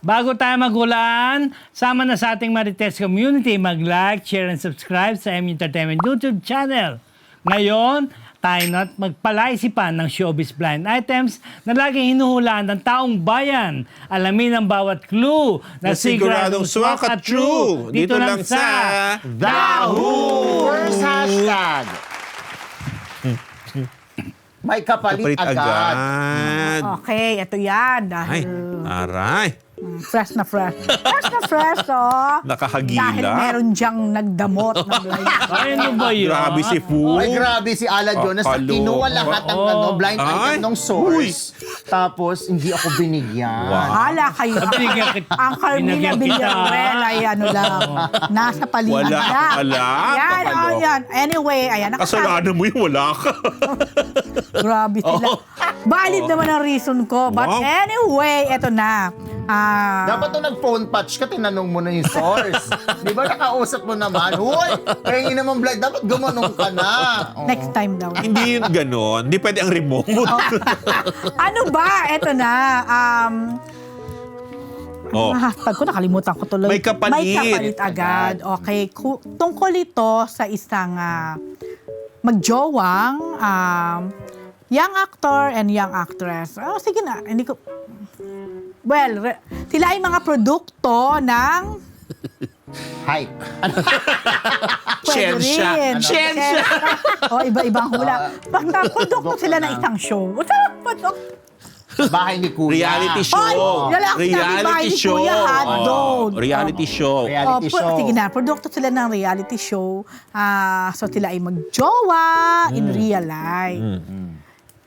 Bago tayo magulaan, sama na sa ating Marites community, mag-like, share, and subscribe sa M Entertainment YouTube channel. Ngayon, tayo na't magpalaisipan ng showbiz blind items na laging hinuhulaan ng taong bayan. Alamin ang bawat clue na siguradong swak at true. Dito lang sa Dahu! First hashtag. May kapalit agad. Okay, ito yan. Ay, Dahil aray. fresh na fresh. Fresh na fresh, oh. Nakahagila. Dahil meron diyang nagdamot ng blind. Ay, ano ba yun? Grabe si Fu. Ay, grabe si Alan Jonas. Akalo. Kinuha lahat ng blind Ay. item ng source. Tapos, hindi ako binigyan. Hala kayo. Binigyan kita. Ang Carmina Binigyan kita. Villarreal ay ano lang. Nasa paligid Wala lang. pala. Yan, Kapalo. oh, yan. Anyway, ayan. Kasalanan mo yung wala ka. Grabe sila. Valid naman ang reason ko. But Wow. anyway, eto na. Dapat nung nag-phone patch ka, tinanong mo na yung source. Di ba nakausap mo naman? Huy, kaya naman blind. Dapat gumanong ka na. Oo. Next time daw. Hindi yun ganon. Hindi pwede ang remote. Ano ba? Eto na. Oh. Hashtag ko, nakalimutan ko tuloy. May kapalit. May kapalit agad. Okay. Tungkol ito sa isang magjowang young actor and young actress. Oh, sige na. Hindi ko... Well, sila ay mga produkto ng... Hype. Pwede Siyensya. rin. Siyensya. O, iba-ibang hula. Basta produkto sila ng isang show. Bahay ni Kuya. Reality show. Ay, lalaki na, bahay Reality ni show. Kuya Hotdog. Reality show. Reality show. Sige na, produkto sila ng reality show. So, sila ay magjowa in real life.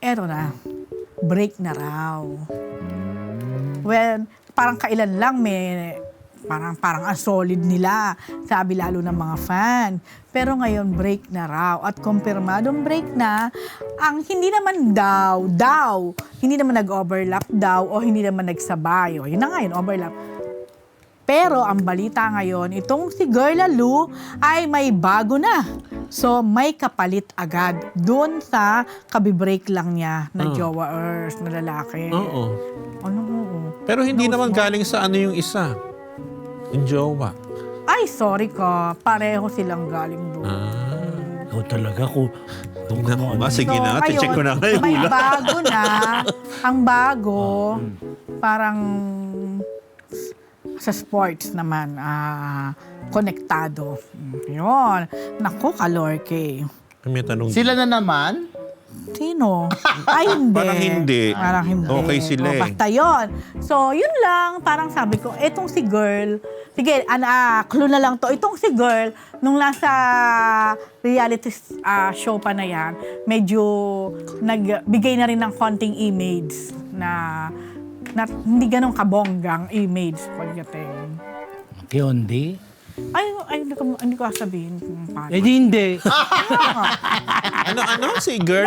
Eto na, break na raw. Well, parang kailan lang may... Parang ang solid nila, sabi lalo ng mga fan. Pero ngayon, break na raw. At kumpirmadong break na, ang hindi naman hindi naman nag-overlap daw o hindi naman nagsabay. O, yun na nga yun, overlap. Pero ang balita ngayon, itong si Girla Lu ay may bago na. So, may kapalit agad doon sa kabibreak lang niya na jowa-ers, na lalaki. Oo. Ano oo? Pero hindi naman galing sa ano yung isa. Yung jowa. Ay, sorry ka. Pareho silang galing doon. Ikaw talaga ko. Sige na, check ko na ngayon. May bago na. Ang bago, parang sa sports naman, konektado. Yun. Naku, kalorke. May tanong. Sila na naman? Sino? Ay, hindi. Parang hindi. Parang hindi. Okay sila eh. Basta yun. So, yun lang. Parang sabi ko, etong si girl, sige, clue na lang to. Itong si girl, nung nasa reality show pa na yan, medyo nagbigay na rin ng konting image na hindi ganun kabonggang image pagdating. Kiondi? Ay, hindi ko sabihin kung paano. Eh, hindi. Ano si girl?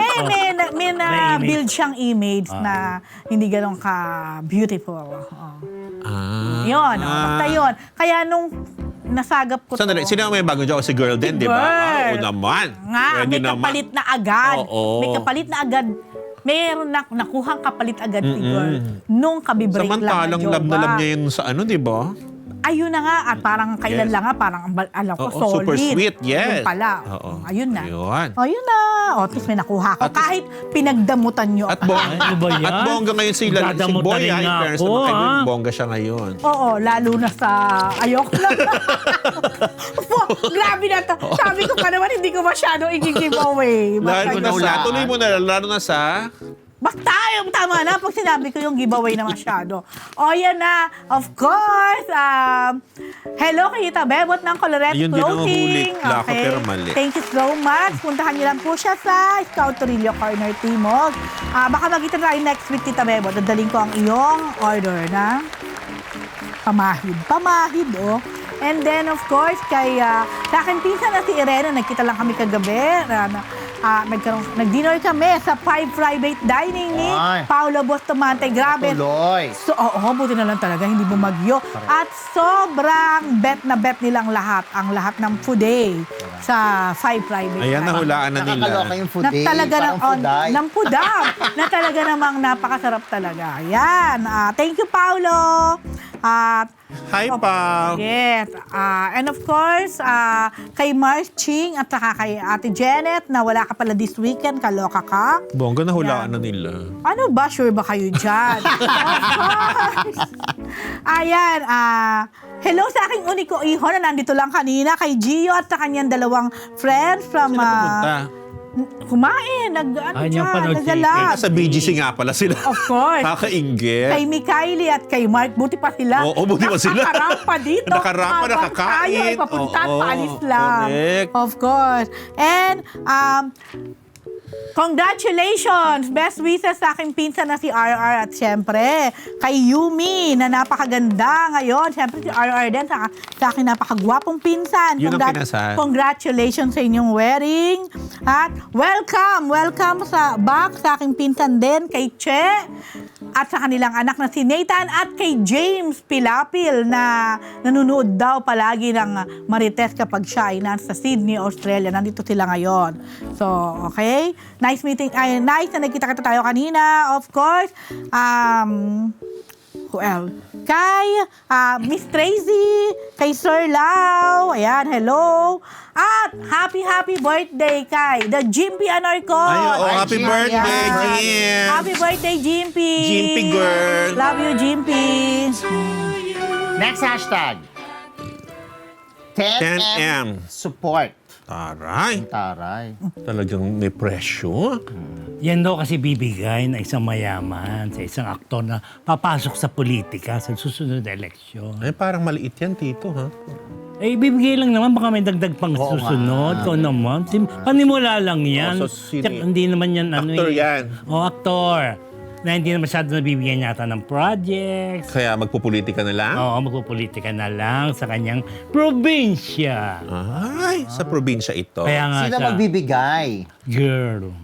May na-build siyang image na hindi ganun ka-beautiful. Yun, basta yun. Kaya nung nasagap ko Sandali, sino ang may bagong jowa? Si girl din, di ba? girl. Oo naman. Nga, Pwede may naman. kapalit na agad. Oo. May kapalit na agad. Mayroon nakuhang kapalit agad si girl nung kabibreak lang Samantalang na love na love jowa. niya yun sa ano, di ba? Ayun na nga, at parang kailan Yes. lang nga, parang alam ko, Oo, solid. super sweet, yes. Yun pala. Oo. Ayun na. Ayun. Ayun na. O, tapos may nakuha ko. Kahit pinagdamutan nyo. At Ano ba yan? At bongga ngayon si Dadamutan Boy, rin in nga fairness ako, naman kay Boy, ha? bongga siya ngayon. Oo, lalo na sa ayoko lang. Grabe na to. Sabi ko pa naman, hindi ko masyado i-give away. Lalo na wala. sa, tuloy mo na, lalo na sa... Basta, yung tama na pag sinabi ko yung giveaway na masyado. O, yan na. Of course, hello kay Tita Bebot ng Colorette Ayun din ang Clothing. huli. Lako, pero mali. Thank you so much. Puntahan niyo lang po siya sa Scout Torillo Corner Timog. Baka magkita tayo next week, Tita Bebot. Dadaling ko ang iyong order na pamahid. Pamahid, oh. And then, of course, kay sa akin pinsan na si Irene, nagkita lang kami kagabi. Nag-dinner kami sa 5 Private Dining ni Ay. Paolo Bustamante. Grabe. Tuloy. So, buti na lang talaga, hindi bumagyo. At sobrang bet na bet nilang lahat, ang lahat ng food day sa 5 Private Ayan, Dining. nahulaan na nila. Nakakaloka yung food Na day. talaga Parang fuday. ng pudam, na talaga namang napakasarap talaga. Yan. Thank you, Paolo. At Hi, Pao. yes. And of course, kay Marching at saka kay Ate Janet na wala ka pala this weekend, kaloka ka. Bongga, nahulaan na nila. Ano ba? Sure ba kayo dyan? Of course. Ayan. Hello sa aking uniko iho na nandito lang kanina kay Gio at sa kanyang dalawang friends from... Sila pumunta. Kumain. Yung panood si nagalag. Sa BGC nga pala sila. Of course. Kakainggit. Kay Mikayli at kay Mark, buti pa sila. Oo, buti pa sila. Nakarampa dito. Nakarampa, Habang nakakain. Tayo ay papunta at Oo, paalis lang. correct. Of course. And, congratulations! Best wishes sa aking pinsan na si RR at syempre kay Yumi na napakaganda ngayon. Syempre si RR din sa aking napakagwapong pinsan. Yun ang kinasal. Congratulations sa inyong wedding. At welcome back sa aking pinsan din kay Che at sa kanilang anak na si Nathan at kay James Pilapil na nanonood daw palagi ng Marites kapag siya ay nasa Sydney, Australia. Nandito sila ngayon. So, okay. Nice meeting. Ay, nice na nagkita-kita tayo kanina. Of course. Who else? Kay Miss Tracy, kay Sir Lau. Ayan, hello. At happy birthday kay the Jimpy Anarcon. Ay, oo, happy Jim. birthday, Ayan. Jim. Happy birthday, Jimpy. Jimpy girl. Love you, Jimpy. Next hashtag. 10M 10M. support. Taray. Taray. Talagang may presyo. Yan daw kasi bibigay na isang mayaman sa isang aktor na papasok sa politika sa susunod na eleksyon. Ay, parang maliit yan, Tito, ha? Eh, bibigay lang naman, baka may dagdag pang Oo susunod. nga. Kung naman, panimula lang yan. Oh, so sino- Tsaka hindi naman yan Actor yan. Aktor. Na hindi na masyado nabibigyan yata ng projects. Kaya magpupolitika na lang? Oo, magpupolitika na lang sa kanyang probinsya. Ay, sa probinsya ito. Kaya nga Sino siya, magbibigay? girl.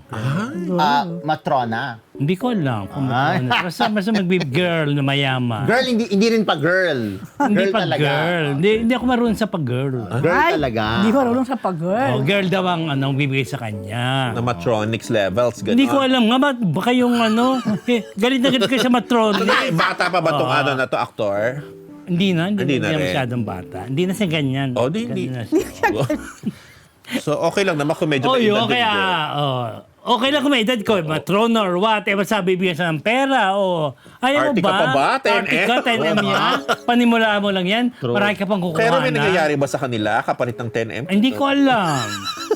Matrona. Hindi ko alam kung Ay. basta girl na mayaman. Girl, hindi rin pa girl. Hindi Girl pa talaga. girl. Hindi ako marunong sa pag-girl. Girl Ay, talaga. Hindi ko marunong sa pag-girl. Oh, girl daw ang bibigay sa kanya. Na matronics levels, gano'n. Hindi ko alam nga, baka yung galit na galit kayo sa matrona. Ay, bata pa ba itong Oo. ano na to, aktor? Hindi na Hindi na rin. masyadong bata. Hindi na siya ganyan. Oh, hindi. Ganyan na siya. So, okay lang naman kung medyo Oh, may yun, edad din kaya, girl. okay lang kung may edad ko, matrona or whatever, sabi bigyan siya ng pera, ayaw mo Artika ba? pa ba? 10M? Artika, 10M yan? Panimula mo lang yan? Marami ka pang kukuha Pero may na. nangyayari ba sa kanila kapalit ng 10M? Hindi ko alam.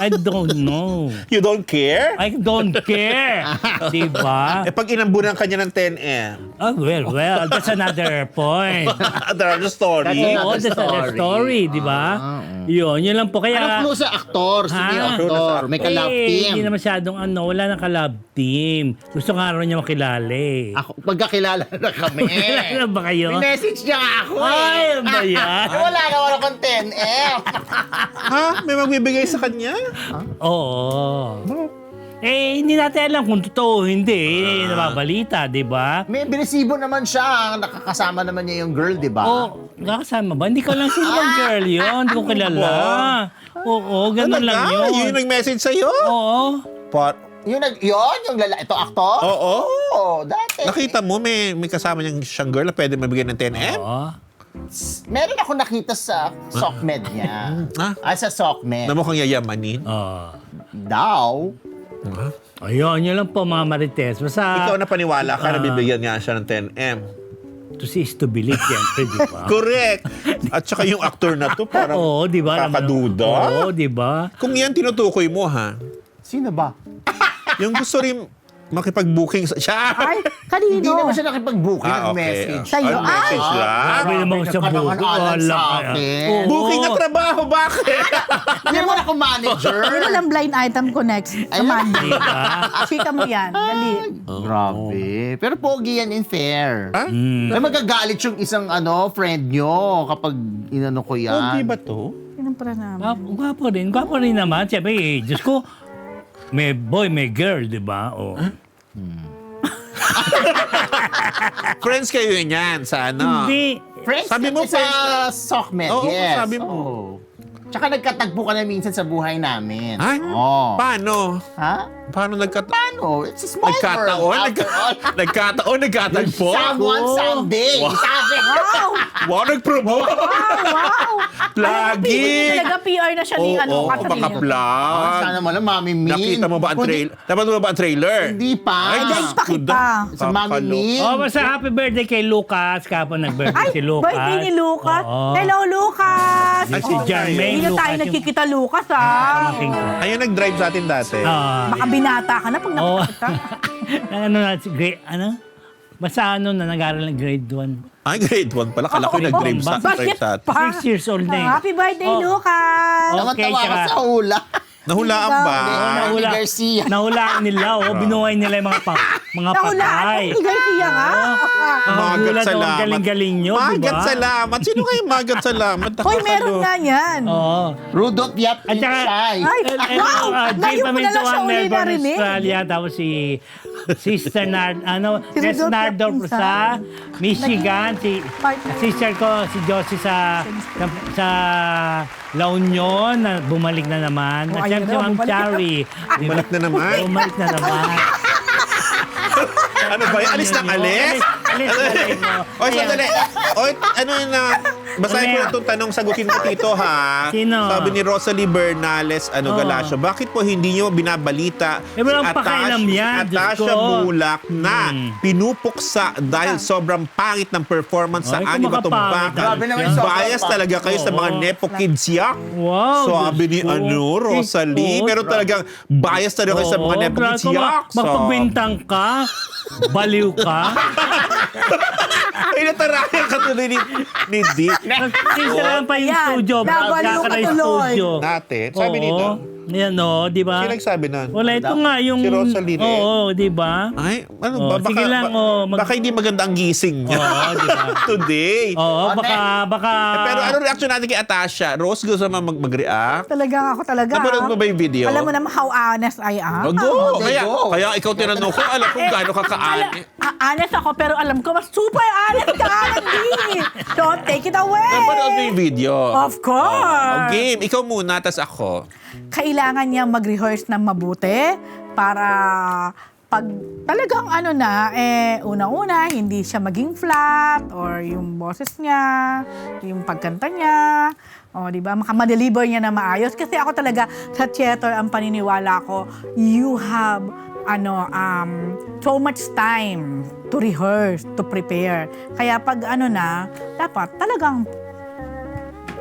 I don't know. You don't care? I don't care. Diba? Eh, pag inambunan ka niya ng 10M, Oh, well, that's another point. another story. Oo, that's another story, di ba? Yun lang po. Kaya, Anong clue sa aktor? Sino yung Ha? aktor? May ka-love team. Hindi na masyadong wala nang ka-love team. Gusto nga raw niya makilala eh. Ako, magkakilala na kami. Kilala ba kayo? May message niya nga ako Ay, ano ba yan? Wala naman akong 10M. Ha? May magbibigay sa kanya? Oo. Eh, hindi natin alam kung totoo o hindi. Nababalita, di ba? May binisibo naman siya. Nakakasama naman niya yung girl, di ba? Oo, nakasama ba? Hindi ko lang sino bang girl yun. Hindi ko kilala. Oo, ganun lang Talaga? yun. Yun yung nag-message sa'yo? Oo. Yung ito aktor? Oo. Oo, dati. Nakita mo, may kasama niyang siyang girl na pwede mabigyan ng 10M? Oo. Meron ako nakita sa SOCMED niya. Sa SOCMED. Na mukhang yayamanin. Oo. Daw. Ayun, yun lang po mga Marites. Basta, Ikaw na paniwala ka na bibigyan nga siya ng 10M. to see is to believe, siyempre, di ba? Correct. At saka yung actor na to parang Oo, di ba? kakaduda. Oo, di ba? Kung yan tinutukoy mo, ha? Sino ba? Yung gusto rin makipag-booking sa... Siya! Ay, kanino? Hindi naman siya nakipag-booking ng okay. message. Sa'yo? Ay, message lang. Sabi naman sa buko. Alan sa Alam akin. Oo. Booking na trabaho, bakit? Hindi mo ako manager. Yun lang blind item ko next. Sa Monday. Diba? Chika mo yan. Dali. Grabe. Pero pogi yan in fair. Ha? Ay magagalit yung isang friend nyo kapag inano ko yan. Okay ba to? Yun ang para namin. Gwapo rin. Gwapo rin naman. Siyempre, Diyos ko, may boy, may girl, di ba? Oh. Friends kayo yan sa ano? Hindi. Friends Sabi mo, sa SOCMED, Oo, yes. sabi mo. Oo. Tsaka nagkatagpo ka na minsan sa buhay namin. Ay? Oo. Paano? Ha? Paano Ano? It's a small world. Nagkataon, nagkatagpo. Someone someday. Sabi. Wow! Wow, nag-promote. Wow! Lagi. Talaga PR na siya ni Oo, Katrina. baka plan. Sana mo lang, Mami Min. Nakita mo ba ang trailer? Dapat mo ba ang trailer? Hindi pa. Ay, Diyos pa kita. Sa Mami Min. Oh, basta happy birthday kay Lucas. Kapon nag-birthday Ay, si Lucas. birthday ni Lucas. Oo. Hello, Lucas! Ay, si Oh, Jermaine Hindi na tayo Lucas yung- nagkikita, Lucas, ha? Pamangkin ko. Ayun, nag-drive sa atin dati. Baka binata ka na pag Oo. nakita. ano na, grade, ano? Basta ano na, nag-aaral ng grade 1. Ay, grade 1 pala. Kala ko Oo, nag-drive oo. sa Bakit atin. pa? 6 years old na eh. Happy birthday, Oh. Lucas! Okay, Tawa ka tsaka- sa hula. Nahulaan ba? Hindi. Andy Garcia. Nahulaan nila, binuhay nila yung mga Nahulaan patay. ni Garcia nga. Magat Gulat, salamat. Galing-galing nyo, di Magat ba? salamat. Sino kayo magat salamat? Hoy, meron nga yan. Oo. Rudolph Yap At saka, Shy. Ay, wow! Ngayon ko na lang siya uli Melbourne, narinig. Australia. Tapos si Sister Si Tess Rodolfo Nardor Pinsan. sa Michigan. Si Partner. sister ko, si Josie sa La Union, na bumalik na naman. Oh, At ayun siyempre si na, Ma'am bumalik na. Chari. Bumalik na naman. Bumalik na naman. Ano ba yan? Alis ng alis? Alis na rin mo. Oy, sandali. Oy, ano yun na? Basahin ko na itong tanong, sagutin mo dito, ha? Sino? Sabi ni Rosalie Bernales, Galasio, bakit po hindi nyo binabalita walang pakialam yan, Diyos Atasha ko. Bulak na pinupuksa dahil sobrang pangit ng performance sa Ay, Ani kung Batong makapangit. Grabe naman Bakal. yung sobrang Bias pangit. talaga kayo sa mga Oo. Nepo Kids yak. Wow, Sabi ni Diyos ko. Rosalie, Oo, pero talagang bias talaga kayo sa mga Nepo grabe Kids ka, yak. Magpagbintang ka, baliw ka. Ay, natarayan ka tuloy ni Dick. Sisirahan pa yung Yan, studio. nabaliw ka Magkakaroon tuloy. studio. Natin. Sabi Oo. nito. Yan o, di ba? Sino nagsabi nun? Wala, ito nga yung... Si Rosalie rin. Oo, di ba? Ay, ano Oh, ba? Baka, sige lang, baka hindi maganda ang gising niya. Oo, di ba? Today. Oo, baka... Pero ano reaction natin kay Atasha? Rose, gusto mo mag-react? Talagang ako talaga. Napanood mo ba yung video? Alam mo naman how honest I am. Oh, go! Okay, Kaya, go. kaya ikaw tinanong ko, alam kung gaano ka kaani. Honest ako, pero alam ko, mas super honest ka, Andy. So, take it away. Napanood mo yung video? Of course. Oh, game. Ikaw muna, tas ako. Kailangan niyang mag-rehearse ng mabuti para pag talagang una-una, hindi siya maging flat or yung boses niya, yung pagkanta niya, o di ba, makamadeliver niya na maayos. Kasi ako talaga, sa theater, ang paniniwala ko, you have so much time to rehearse, to prepare. Kaya pag dapat talagang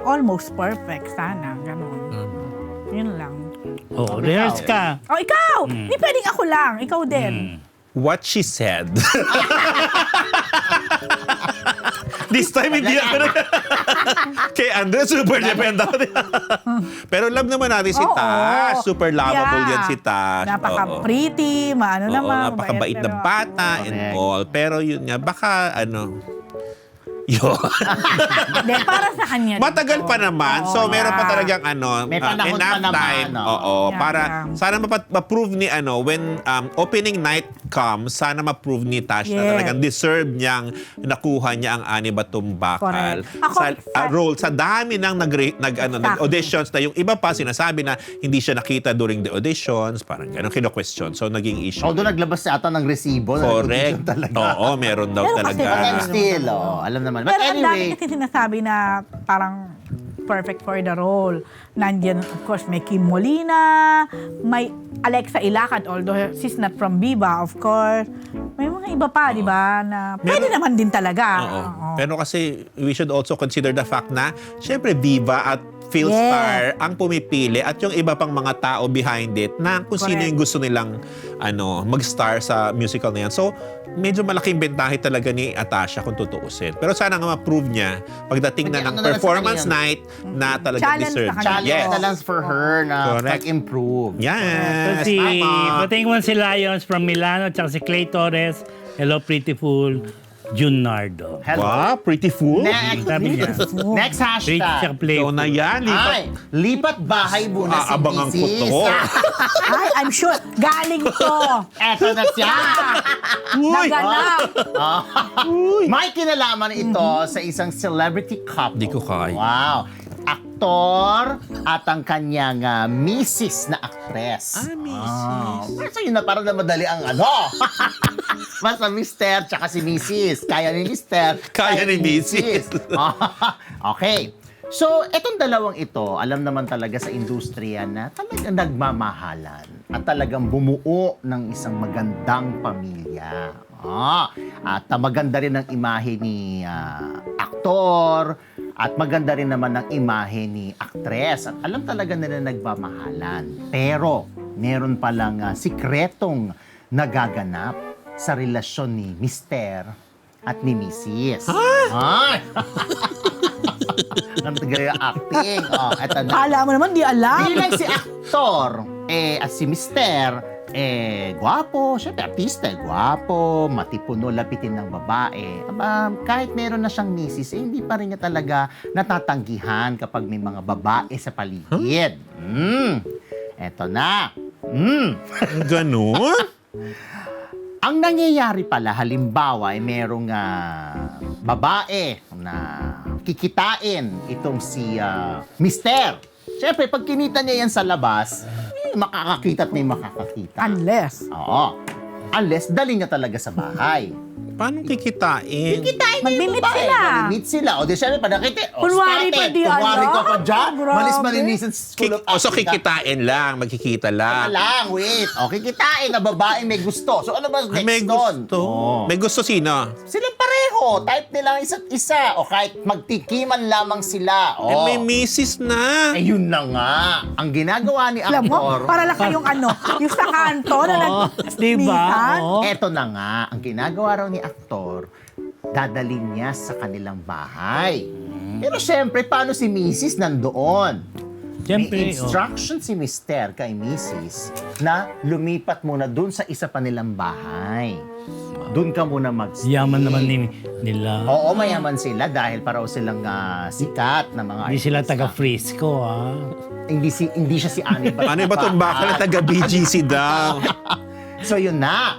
almost perfect sana, ganun. Yun lang. Oh, rehearse ka. Oh, ikaw! Hindi pwedeng ako lang. Ikaw din. What she said. This time, hindi ako na... Kay Andres, super dependent. Pero love naman natin si Oo. Tash. Super lovable Yeah. yan si Tash. Oo. Napaka-pretty, Oo, naman. napakabait mabait, ng pero- bata and Correct. all. Pero yun nga, baka yun. Hindi, para sa kanya. Matagal dito. pa naman. Oo, So, meron pa yeah. talagang May panahon enough pa naman, time. no? Oo, Yeah, para yeah. sana ma-prove ni when opening night comes, sana ma-prove ni Tash na Yes. talagang deserve niyang nakuha niya ang Ani Batong Bakal. Correct. Ako, Role sa dami ng nag-auditions na yung iba pa sinasabi na hindi siya nakita during the auditions, parang ganun kino-question. So, naging issue. Although naglabas siya ata ng resibo. Correct. Talaga. Oo, meron daw Pero talaga. kasi- But I'm still, alam naman. But Pero ang dami anyway, kasi sinasabi na parang perfect for the role. Nandiyan, of course, may Kim Molina, may Alexa Ilacad, although she's not from Viva, of course. May mga iba pa, di ba, na pwede Meron- naman din talaga. Oo. Oo. Pero kasi we should also consider the fact na syempre Viva at Philstar ang pumipili at yung iba pang mga tao behind it na kung sino Correct. yung gusto nilang mag-star sa musical na yan. So, medyo malaking bentahe talaga ni Atasha kung tutuusin. Pero sana nga ma-prove niya pagdating na Hindi, ng ano na lang sa performance kanya. night na talaga Challenge deserve. sa kanya. challenge Yes. na lang for her na Correct. mag-improve. Yes. Si, Tama. pating mo si Lions from Milano, tsaka si Clay Torres. Hello, pretty fool. Jun Nardo. Hello. Wow, pretty fool. Next, Sabi niya. next Pretty tsaka hashtag. play. So na yan, lipat. Ay, lipat bahay muna si Aabangan ko Mrs. to. Ay, I'm sure, galing to. Eto na siya. Uy! Naganap. May kinalaman ito sa isang celebrity couple. Di ko kaya. Wow. aktor at ang kanyang misis na aktres. misis. Pero sa'yo na parang na madali ang ano. Basta mister tsaka si misis. Kaya ni mister. Kaya ni misis. Okay. So, etong dalawang ito, alam naman talaga sa industriya na talagang nagmamahalan at talagang bumuo ng isang magandang pamilya. At maganda rin ang imahe ni aktor at maganda rin naman ang imahe ni aktres. At alam talaga nila nagmamahalan. Pero, meron palang sikretong nagaganap sa relasyon ni Mister at ni Mrs. Ay! Ang tagay acting. Eto na. Kala mo naman, di alam. Bilang si aktor, at si Mister, gwapo, syempre artista, gwapo, matipuno, lapitin ng babae. Kahit meron na siyang misis, hindi pa rin niya talaga natatanggihan kapag may mga babae sa paligid. Eto na. Ganun? Ang nangyayari pala, halimbawa, ay merong babae na kikitain itong si Mister. Siyempre, pag kinita niya yan sa labas, makakakita at may makakakita. Unless. Oo. Unless, dali niya talaga sa bahay. Paano kikitain? Kikitain niya yung Mag-meet babae. sila. Mag-meet sila. O di siyempre, panakita. Kunwari pa di Kunwari alam. ka pa dyan. Grabe. Malis-malinis sa School of So Africa. kikitain lang, magkikita Teka lang. lang, wait. O, kikitain na babae may gusto. So, ano ba next May doon? gusto. Oo. May gusto sino? Silang pareho. Type nila ang isa't isa. O kahit magtikiman lamang sila. O. May misis na. Yun na nga. Ang ginagawa ni Alam mo, aktor, para lang kayong yung sa kanto na Diba? nagmihan. Oo. eto na nga. Ang ginagawa raw ni aktor, dadalhin niya sa kanilang bahay. Pero syempre, paano si Mrs. nandoon? Siyempre, May instruction si Mister kay Mrs. na lumipat muna dun sa isa pa nilang bahay. Doon ka muna mag-stay. Yaman naman nila. Oo, mayaman sila dahil paraw silang sikat na mga Hindi sila artista. taga-Frisco, Hindi siya si Ani Ano ba itong bakal na taga-BGC daw? So yun na.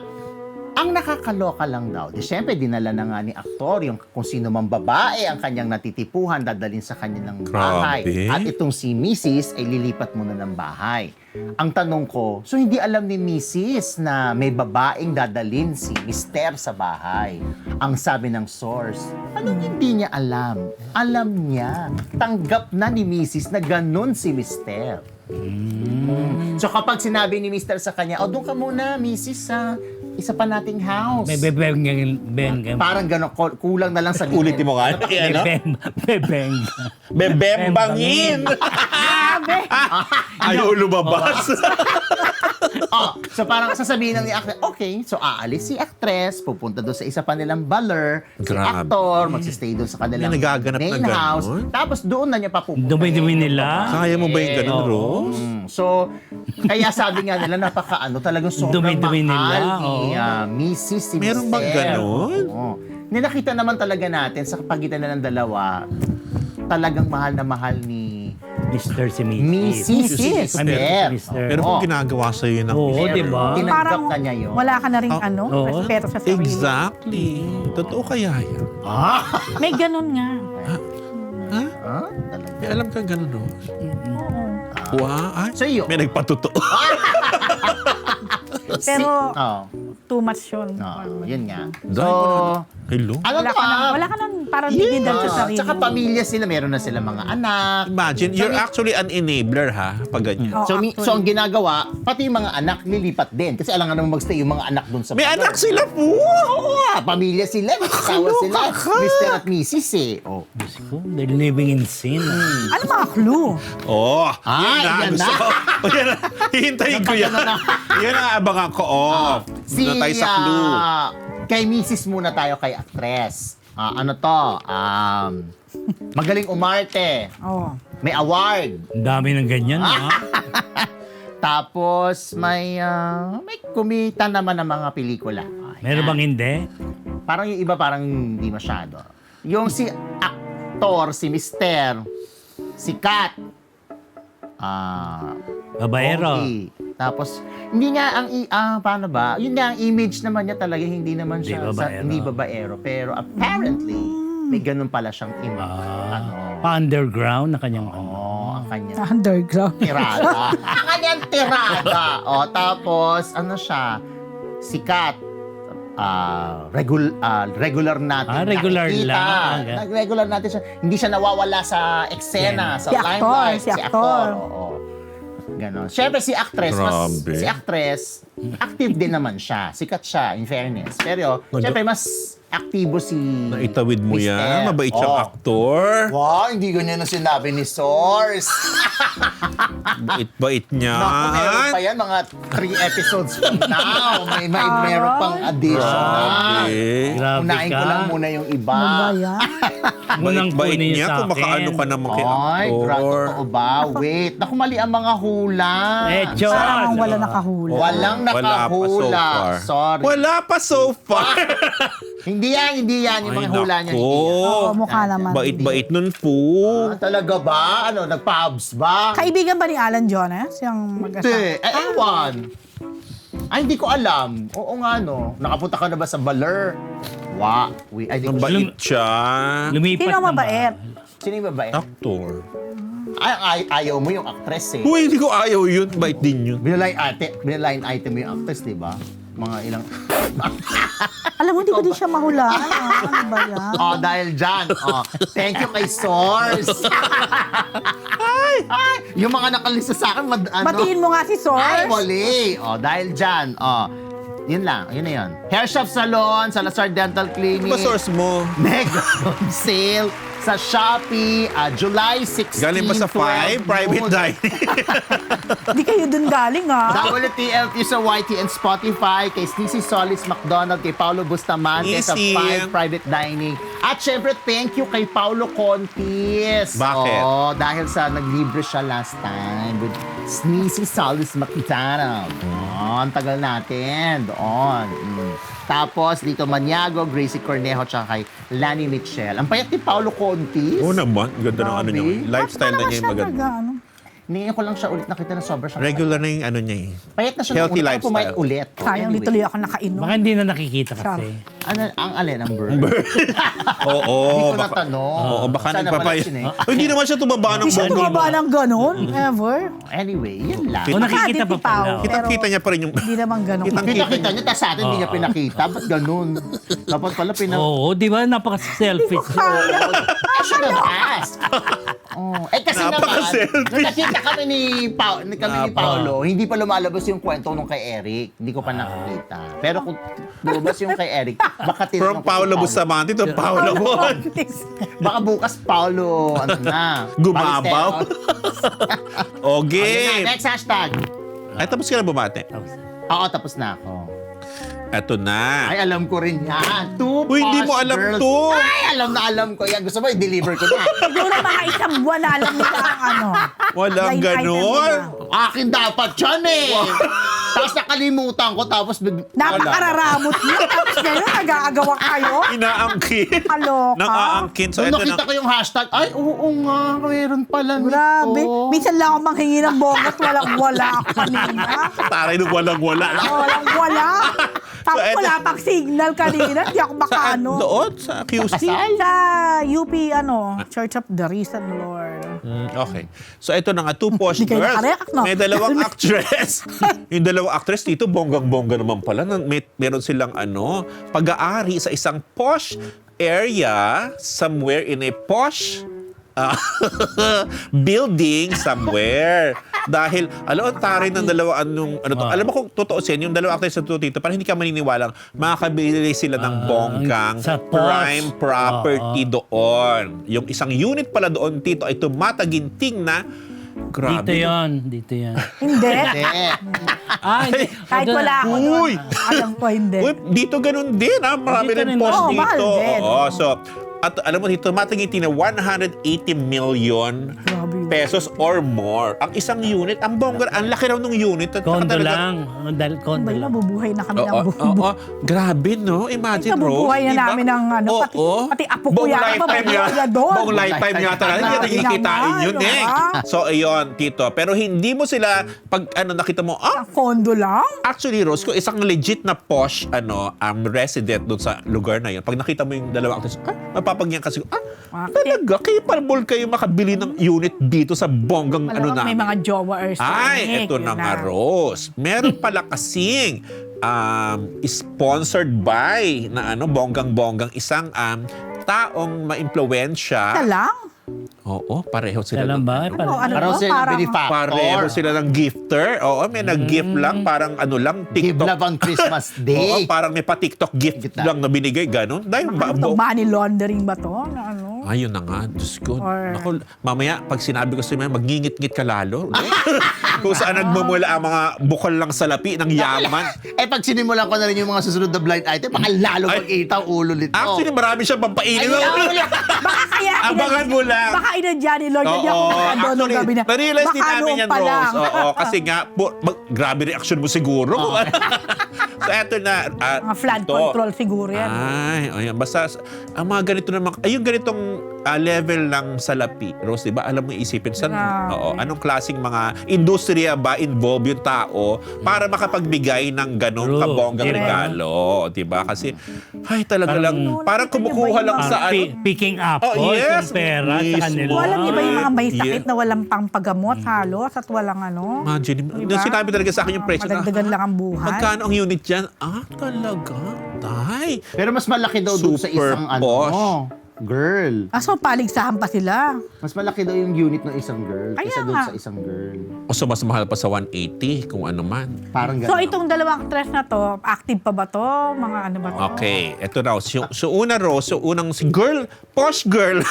Ang nakakaloka lang daw, di syempre dinala na nga ni aktor yung kung sino mang babae ang kanyang natitipuhan dadalhin sa kanilang bahay. Grabe. At itong si Mrs. ay lilipat muna ng bahay. Ang tanong ko, so hindi alam ni Mrs. na may babaeng dadalhin si Mister sa bahay. Ang sabi ng source, anong hindi niya alam? Alam niya. Tanggap na ni Mrs. na ganun si Mister. So kapag sinabi ni Mister sa kanya, doon ka muna, Mrs. sa isa pa nating house. May bebeng. Parang gano'n, kulang na lang sa Ulitin mo nga. Ano? Bebeng. Bebembangin! Ayaw lumabas. So parang sasabihin ng ni actress, okay, so aalis si actress, pupunta doon sa isa pa nilang baler, si Grabe. actor, magsistay doon sa kanilang May nagaganap na main house, ganon? tapos doon na niya papupunta. Dumi-dumi nila. Kaya mo ba yung ganun, Oo. Rose? So, kaya sabi nga nila, talagang sobrang Dumi-dumi mahal nila, ni Mrs. si Meron bang Mister. ganon? Oo. Ninakita naman talaga natin sa pagitan na ng dalawa, talagang mahal na mahal ni Mr. si Mrs. si Mrs. Ay, meron si Mister. Mister. Pero Oo. kung ginagawa sa'yo yun ng Oo, Pero di ba? tinanggap Parang na niya yun. wala ka na rin oo. respeto sa sarili. Exactly. Totoo kaya yan? May ganun nga. Talaga. May alam kang ganun, Rose? Oo. Wow. Ay, So yun. may nagpatotoo. Pero Oo. too much yun. Yun nga. So, Dahil ko na- Hello? ano Wala to ka na, wala ka na parang dignidad sa sarili. Tsaka pamilya sila, meron na sila mga anak. Imagine, you're actually an enabler, ha? Pag ganyan. Oo, So, actually. so ang ginagawa, pati yung mga anak lilipat din. Kasi alam nga naman magstay yung mga anak dun sa May bahay. anak sila po! Oo nga, pamilya sila, may asawa sila. Mr. at Mrs. Oh. Diyos ko, they're living in sin. Ano mga clue? Oh, Yan gusto na. ko. Yan na. Hihintayin ko yan. Yan na. Yan ang abangan ko. Oh, Si, doon tayo sa clue. kay Mrs. muna tayo, kay actress. Ano to? Magaling umarte. Oh. May award. Ang dami ng ganyan, ha? Tapos may kumita naman ng mga pelikula. Meron bang hindi? Parang yung iba parang hindi masyado. Yung si aktor, si Mister, si Kat, Babaero. okay. Tapos, hindi nga paano ba? Yun nga, ang image naman niya talaga, hindi naman Hindi siya, babaero. hindi babaero. Pero apparently, may ganun pala siyang image. Pa-underground na kanyang ano. Oo. kanya Underground. tirada. Ang kanyang tirada. O, tapos, ano siya, sikat. Regular natin Regular nakikita. lang. Regular natin siya. Hindi siya nawawala sa eksena, sa Si aktor, limelight. si aktor. Oo. Ganon. Siyempre, si actress, Grabe. active din naman siya. Sikat siya, in fairness. Pero, siyempre, mas aktibo si Naitawid mo Miss yan. M. Mabait siyang Oh. aktor. Wow, hindi ganyan ang sinabi ni Source. Bait-bait niya. Naku, meron pa yan, mga 3 episodes from now. Meron pang additional. Okay. Grabe Unahin ko ka. lang muna yung iba. Ano ba yan? Munang Bait kunin niya sa kung makaano akin. ka naman kay Ay, aktor. totoo ba? Wait, naku, mali ang mga hula. Chos! Parang wala nakahula. Walang Wala pa so nakahula. far. Sorry. Wala pa so far. Hindi yan. Yung mga Ay, hula niya. nako. Hindi yan. Oo, mukha naman. Bait-bait nun po. Talaga ba? Ano, nagpa-abs ba? Kaibigan ba ni Alan Jonas? Yung mag-asawa? Hindi. Ewan. Ay, hindi ko alam. Oo nga, no. Nakapunta ka na ba sa Baler? Ay, di ko Mabait siya. Lumipat Sino na ba? mabait? Sino yung babae? Aktor. Ayaw mo yung actress eh. Uy, hindi ko ayaw yun. Bait din yun. Binaline item mo yung actress, di ba? Mga ilang... Alam mo, hindi ko din siya mahulaan. Ano ba yan? Oh, dahil dyan. Oh, thank you kay Source. ay, yung mga nakalista sa akin, Batiin mo nga si Ay, Source. mali. Oh, dahil dyan. Oh, yun lang. Yun na yun. Hair Shop Salon, Salazar Dental Clinic. Ano ba source mo? Mega sale sa Shopee, July 16. Galing ba sa 5? 12 Private noon. dining. Hindi kayo dun galing, ha? WTLT sa YT and Spotify, kay Sneezy Solis McDonald, kay Paulo Bustamante sa Easy. 5 Private Dining. At syempre, thank you kay Paulo Contis. Bakit? Oo, dahil sa naglibre siya last time with Sneezy Solis McDonald. Ang tagal natin. Doon. Tapos, dito Maniago, Gracie Cornejo, tsaka kay Lani Mitchell. Ang payat ni Paulo Contis. Oo naman. Ganda ng ano Grabe. niya. Lifestyle na niya yung maganda. Ano? Hingin ko lang siya ulit nakita na sobra siyang Regular na yung ano niya eh. payat na siya. Healthy nung una, lifestyle. pumayat ulit. Sayang, di tuloy ako nakainom. Baka hindi na nakikita kasi. Ano, ang alin, ang bird? Oo. Hindi ko baka- natanong. Oo, baka Sana nagpapay. pala siya, Oh, hindi naman siya tumaba ng Hindi siya bonggang. tumaba ng ganon, ever. Anyway, yun lang. O nakikita pa pala. Pao. Kitang-kita niya pa rin yung... Hindi naman ganon. Kita-kita niya, tapos sa atin hindi niya pinakita. Ba't ganun? Dapat pala Oo, di ba? Napaka-selfish. I should have asked. Oh. Eh kasi naman, Napaka-selfish. nung nakita kami ni Paolo, hindi pa lumalabas yung kwento nung kay Eric. Hindi ko pa nakikita. Pero kung lumabas yung kay Eric, baka tinanong From ko si Paolo Bustamante to Paolo Bon. Baka bukas Paolo, ano na. Gumabaw. O, Okay. game. Next hashtag. Ay, tapos ka na bumate. Oo, tapos na ako. Eto na. Ay, alam ko rin yan. Two Uy, hindi mo posh alam girls. to. Ay, alam ko yan. Gusto mo, i-deliver ko na. Siguro mga isang buwan na alam nila ang ano. Walang line item ganon. nila. Akin dapat yan eh. Tapos nakalimutan ko, tapos... Napakararamot niyo. Tapos ngayon, nag-aagawa kayo. Inaangkin. Kaloka. Nang aangkin. So, Nung eto nakita na. ko yung hashtag, ay, oo nga, meron pala nito. Grabe. Minsan lang ako manghingi ng bongot. Walang-wala ako kanina. Taray nung walang-wala. Walang-wala. Tapos So, eto- wala pang signal kanina. Hindi ako Saan? makaano. Doon? Sa QC? Sa UP, Church of the Risen Lord. Okay. So, ito na nga, two posh Hindi kayo girls. nakareact, no? May dalawang actress. Yung dalawang actress dito, bonggang-bongga naman pala. Meron silang pag-aari sa isang posh area somewhere in a posh building somewhere. Dahil, alam, ang taray ng dalawa, alam mo kung totoo sin, yung dalawang actress na dito, parang hindi ka maniniwalang makakabili sila ng bonggang sa posh. prime property doon. Yung isang unit pala doon, Tito, ay tumataginting na grabe. Dito yan. Hindi. Eh, Ah, hindi. Kahit wala ako doon. Uy! Alam ko hindi. Uy, dito ganun din, ha? Marami Dito rin rin post ba? Oo, mahal dito. din. Oo, so, at alam mo dito, mataginting na 180 million Grabe yun. pesos or more. Ang isang unit, ang bongga, ang laki raw ng unit. At Kondo talaga- lang. Dahil kondo Ba, lang. nabubuhay na kami ng Oo, bubo. oo. Grabe, no? Imagine, Rose. Nabubuhay na diba? namin ng Oo. pati apo ko Buong yan. lifetime Mabubuhay niya. na doon. Buong lifetime niya talaga. Hindi Grabe nakikitain naman, yun eh. diba? So, ayun, Tito. Pero hindi mo sila, pag nakita mo, Kondo lang? actually, Rose, kung isang legit na posh resident doon sa lugar na yun, pag nakita mo yung dalawang actors, mapapagyan kasi, talaga, capable kayo makabili ng unit dito sa bonggang ano Malamang na. may mga jowa or Ay, eto na nga, Rose. Meron pala kasing sponsored by na bonggang-bonggang isang taong ma-impluwensya. Ito lang? Oo, pareho sila. Alam ba? Oh, ano Parang to? sila Parang, benefactor. Pareho sila ng gifter. Oo, may nag-gift lang. Parang lang, Give TikTok. love on Christmas Oo, Day. parang may pa-TikTok gift Kita. lang na binigay. Ganon. Dahil ano to? Money laundering ba to? Na ano? Ayun na nga, Diyos ko. Or- Naku, mamaya, pag sinabi ko sa inyo, magngingit-ngit ka lalo. No? Kung saan nagmumula ang mga bukol lang salapi ng yaman. Pag sinimulan ko na rin yung mga susunod na blind item, baka lalo Ay. mag-itaw ulo nito. Actually, marami siyang pampainin. Baka kaya Abangan mo lang. Baka inadya ni Lord, hindi ako makado nung gabi na. na-realize din baka namin noong yan, pa lang. Rose. Oo, kasi nga, grabe reaction mo siguro. So, eto na. Mga flood ito. control siguro yan. Ay, ayan. Basta, ang mga ganito naman, yung ganitong level ng salapi, Rose, di ba? Alam mo isipin, Grabe. anong klaseng mga industriya ba involved yung tao para makapagbigay ng ganong True. kabonggang Diba? regalo, di ba? Kasi, ay, talaga Parang- lang, parang kumukuha lang sa Picking up Oh, yes. yung pera sa Mismo. kanila. Walang iba yung mga may sakit Yeah. na walang pang pagamot halos at walang ano. Imagine, Diba? nung sinabi talaga sa akin yung presyo na, Madagdagan lang ang buhay. magkano ang unit dyan? Talaga? Tay. Pero mas malaki daw doon sa Super isang posh. girl. So paligsahan pa sila. Mas malaki daw yung unit ng isang girl Kaya kaysa doon nga. sa isang girl. O so mas mahal pa sa 180 kung ano man. Parang So gano'n. itong dalawang actress na to, active pa ba to? Mga ano ba to? Okay, eto raw. So una Rose, so unang si girl, posh girl.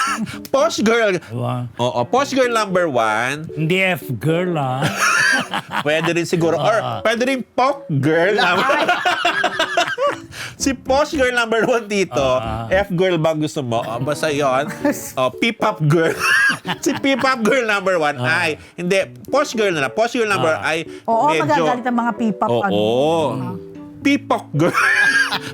Posh girl. Diba? Oo, posh girl number 1. Hindi F-girl Pwede rin siguro. Or pwede rin pok girl. Si posh girl number 1 dito. F-girl ba gusto mo? Basta yun. P-pop girl. Si P-pop girl number 1 ay, hindi, posh girl na lang. Posh girl number ay Oo, medyo... magagalit ang mga P-pop. Oo. Pipok girl.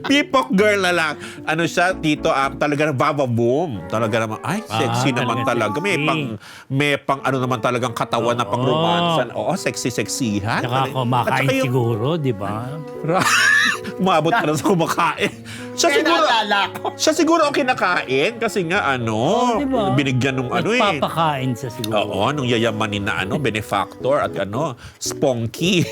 Pipok girl na lang. Ano siya, dito, talaga boom. Talaga naman, ay, sexy naman talaga talaga. sexy. May pang ano naman talagang katawan na pang romansan. Oo, sexy-sexyhan. Tsaka kumakain siguro, di ba? Umabot ka na sa kumakain. Siya Kaya siguro, naalala ko. siya siguro ang kinakain kasi nga diba? binigyan nung Nagpapakain sa siguro. Oo, nung yayamanin na benefactor at spunky.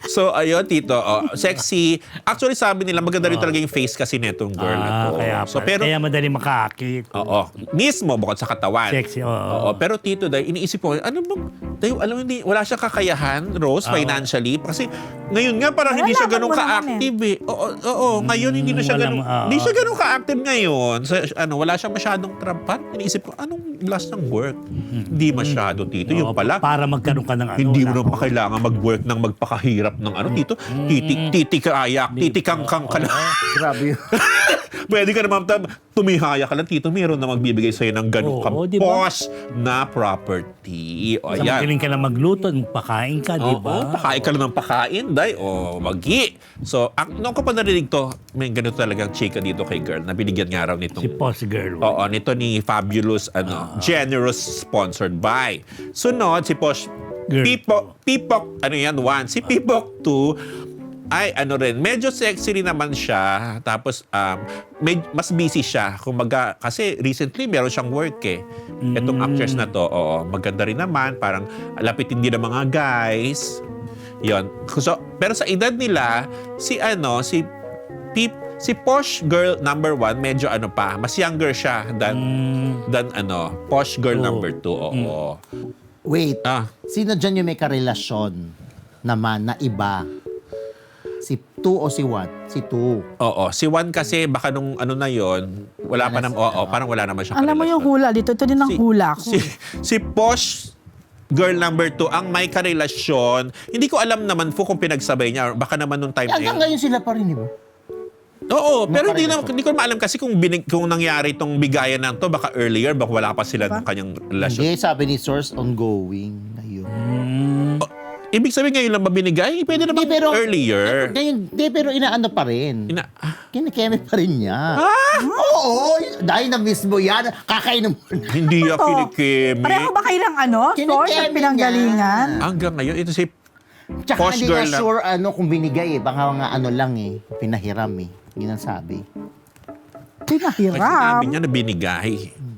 So, ayun, Tito, sexy. Actually, sabi nila, maganda rin talaga yung face kasi netong girl na to. Kaya, So, pero, kaya madali makakit. oo, mismo, bukod sa katawan. Sexy, oo. Oo, pero Tito, dahil iniisip ko, ano bang, dahil, alam mo, wala siyang kakayahan, Rose, financially. Kasi, ngayon nga, parang hindi siya ganun Nalalaman mo naman ka-active eh. Oo, ngayon hindi na siya ganun, hindi siya ganun ka-active ngayon. So, wala siyang masyadong trabaho. Iniisip ko, anong last ng work? Hindi masyado, Tito. Yung Oo, pala, para magkaroon ka ng ano. hindi mo wala naman ko. pa kailangan mag-work ng magpakahirap ng ano, Tito. Titikaayak, titikangkang ka lang. Grabe yun. Pwede ka naman tumihaya ka lang, Tito. Meron na magbibigay sa'yo ng ganun Oo, di ba? posh na property. O, Sa ayan. magaling ka na magluto, magpakain ka, di ba? Oo, pakain ka lang ng pakain, day. O, magi. So, noong ko pa narinig to, may ganito talagang chika dito kay girl na binigyan nga raw nitong Si Post Girl. Oo, nito ni Fabulous, generous sponsored by. Sunod, si Posh, Girl. Pipok, ano yan, 1. Si Pipok 2, ay ano rin, medyo sexy rin naman siya. Tapos, mas busy siya. Kumbaga, kasi recently, meron siyang work eh. Itong actress na to, oo, maganda rin naman. Parang lapitin din ng mga guys. Yon. So, pero sa edad nila, si Posh Girl number 1, medyo mas younger siya than Posh Girl number 2. Oo. Wait, Ah, sino dyan yung may karelasyon naman na iba? Si 2 o si 1? Si 2. oo. Si Juan kasi baka nung ano na yon, wala pa naman, parang wala naman siya Alam mo yung karelasyon. hula dito, ito din ang hula ko. Si Posh Girl number 2 ang may karelasyon. Hindi ko alam naman po kung pinagsabay niya. Baka naman nung time na Hanggang yun. ngayon sila pa rin, di ba? Oo, pero Makarelasyon. hindi ko maalam kasi kung nangyari itong bigayan ng to, baka earlier, baka wala pa sila ng kanyang relasyon. Hindi, sabi ni source, ongoing. Ayun. Ibig sabihin ngayon lang ba binigay? Pwede naman Hindi, pero- earlier. Hindi, pero inaano pa rin. Kinikeme pa rin niya. Oo, dahil na-miss mo yan. Kakainin mo na. Hindi Ito, ako kinikimi. pareho ba kayo ng source Kinikeme at pinanggalingan? Hanggang ngayon, ito si Tsaka Posh hindi girl na na- sure kung binigay eh. Baka nga lang eh. Pinahiram eh. Yun ang sabi. Kasi Kasi nahiram. namin niya na binigay.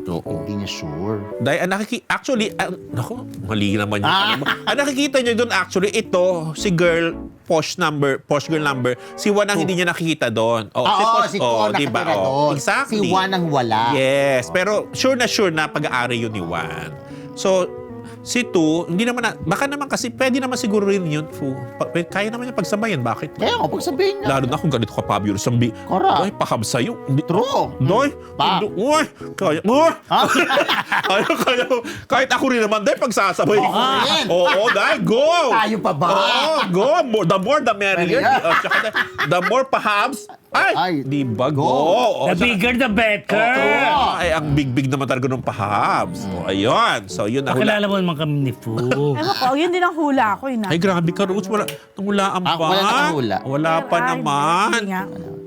Oo. Hindi niya sure. Dahil actually, naku, mali naman yun. Ang nakikita niyo doon actually, ito, si girl, posh girl number, si Juan ang hindi niya nakikita doon. Si Juan nakatira doon. Exactly. Si Juan ang wala. Yes, pero sure na pag-aari yun ni Juan. So, si Tu, hindi naman baka naman kasi, pwede naman siguro rin yun, Fu. Kaya naman yung pagsabayan, bakit? Kaya nga, pag sabihin niya. Lalo na kung ganito ka, Fabio, sambi. Correct. Doy, pahab sa'yo. True. Doy, Pa. uy, kaya, kahit ako rin naman, Doy, pagsasabay. rin. Oo, Doy, go! Tayo pa ba? Oo, go! The more, the merrier. The more perhaps, Ay, di ba, go. go? The bigger, the better. Ay, ang big-big naman talaga ng pahabs. Ayun. So, yun na hula. Pakilala mo naman kami ni Fu. Ewan ko, yun din ang hula ko. Ay, grabe ka, Roots. Nahulaan pa. Wala na hula. Wala pa naman. Hindi nga.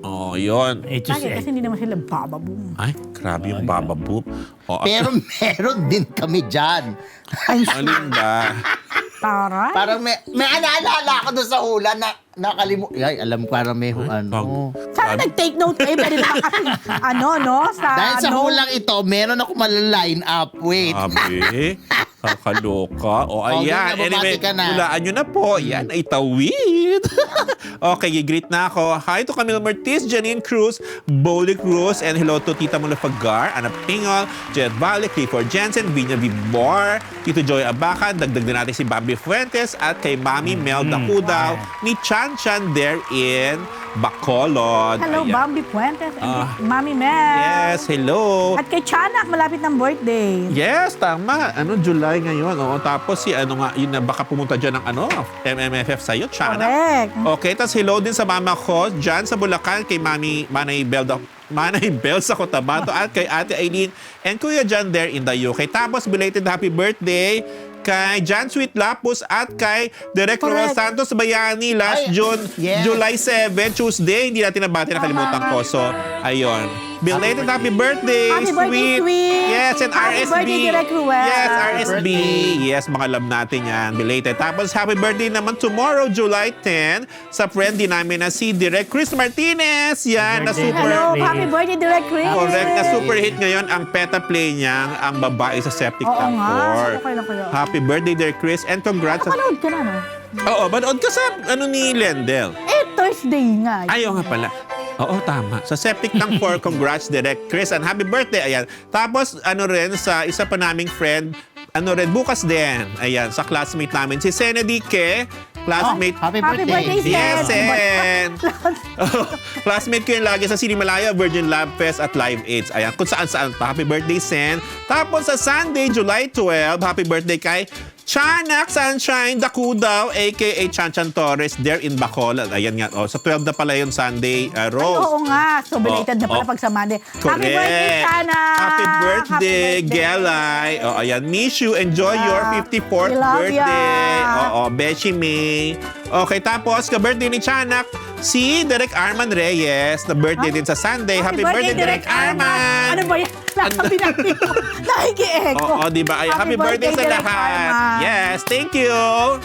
Oh, yun. Kasi hindi naman sila bababoom. Ay, grabe yung bababoop. Oh, Pero meron din kami dyan. alin ba? Taray. Parang may naalala ako doon sa hula na Ay, alam ko parang may ano. Sana nag-take note kayo. Pwede naman kasi, Dahil sa hulang ito, meron ako malaline up. Wait. Sabi, kakaloka. O, ayan. Okay, nababati ka na. Hulaan nyo na po. Yan ay tawid. Okay, i-greet na ako. Hi to Camille Martis, Janine Cruz, Boli Cruz, and hello to Tita Mulafagar, Ana Pingol, Jet Valle, Clifford Jensen, Vinya Vibor, Tito Joy Abacan, dagdag din natin si Bambi Fuentes, at kay Mami Mel Dacudaw, ni Chan Chan there in Bacolod. Hello, Ayan. Bambi Puentes and Mami Mel. Yes, hello. At kay Chanak, malapit ng birthday. Yes, tama. July ngayon. Oo. Tapos si yun na baka pumunta dyan ng MMFF sa'yo, Chana. Correct. Okay, tapos hello din sa mama ko dyan sa Bulacan, kay Manay Bel sa Cotabato, at kay Ate Aileen and Kuya John there in the UK. Tapos belated happy birthday kay Jan Sweet Lapus at kay Direk Roel Correct. Santos Bayani last Ay, June, yes. July 7, Tuesday. Hindi natin nabati, nakalimutan ko. So, ayun. Belated happy birthday, Happy birthday, Sweet. Yes, and Happy RSB. birthday, Direk Ruel. Yes, Happy RSB. Yes, mga love natin yan. Belated. Tapos, happy birthday naman tomorrow, July 10, sa friend din namin na si Direk Chris Martinez. Yan, na Birthday. super... Hello, happy birthday, Direct Chris. Correct, na super hit ngayon ang peta play niyang ang babae sa septic Oo tank nga, core. sabi ko lang kayo. Happy birthday there, Chris, and congrats. Manood ka na, no? Oo, manood ka sa ni Lendel. Thursday nga. Ayaw nga pala. Oo, tama. Sa septic tank 4, congrats direct Chris and happy birthday. Ayan. Tapos rin sa isa pa naming friend, bukas din. Ayan, sa classmate namin si Senedike, classmate. Happy Happy birthday, birthday. Yes, Sen. and classmate ko yun lagi sa Sinimalaya Virgin Lab Fest at Live Aids. Ayan, kung saan-saan pa. Happy birthday, Sen. Tapos sa Sunday, July 12, happy birthday kay Chanak Sunshine Dacudaw, a.k.a. Chanchan Torres, there in Bacolod. Ayan nga. Oh, sa 12 na pala yung Sunday, Rose. Oo nga. So, belated na pala pag sa Monday. Happy birthday, Sana. Happy birthday, Gelay. Oh, ayan. Miss you. Enjoy your 54th we love birthday. ya. Oo, Beshi May. Okay, tapos, ka-birthday ni Chanak, si Direk Arman Reyes, na birthday din sa Sunday. Happy birthday, Direk Arman. Ano ba yan? Lahat ng pinagpili ko. Nakiki-echo. Oo, di ba? Ay, happy birthday sa Direk lahat. Arman. Yes, thank you.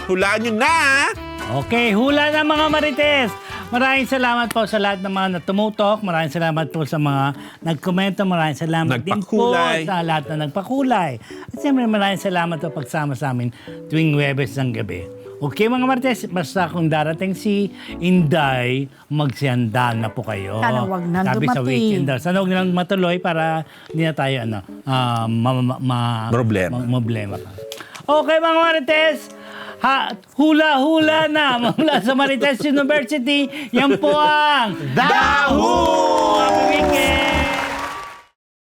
Hulaan nyo na. Okay, hula na mga Marites. Maraming salamat po sa lahat ng mga natumutok. Maraming salamat po sa mga nagkomento. Maraming salamat din po Nagpakulay. sa lahat na nagpakulay. At siyempre maraming salamat po pagsama sa amin tuwing Huwebes ng gabi. Okay mga Marites, basta kung darating si Inday, magsihanda na po kayo. Sana wag na Sabi sa dumating. weekend daw. Sana wag na lang matuloy para hindi na tayo problema pa. Okay mga Marites, hula-hula na mula sa Marites University. Yan po ang Dahu!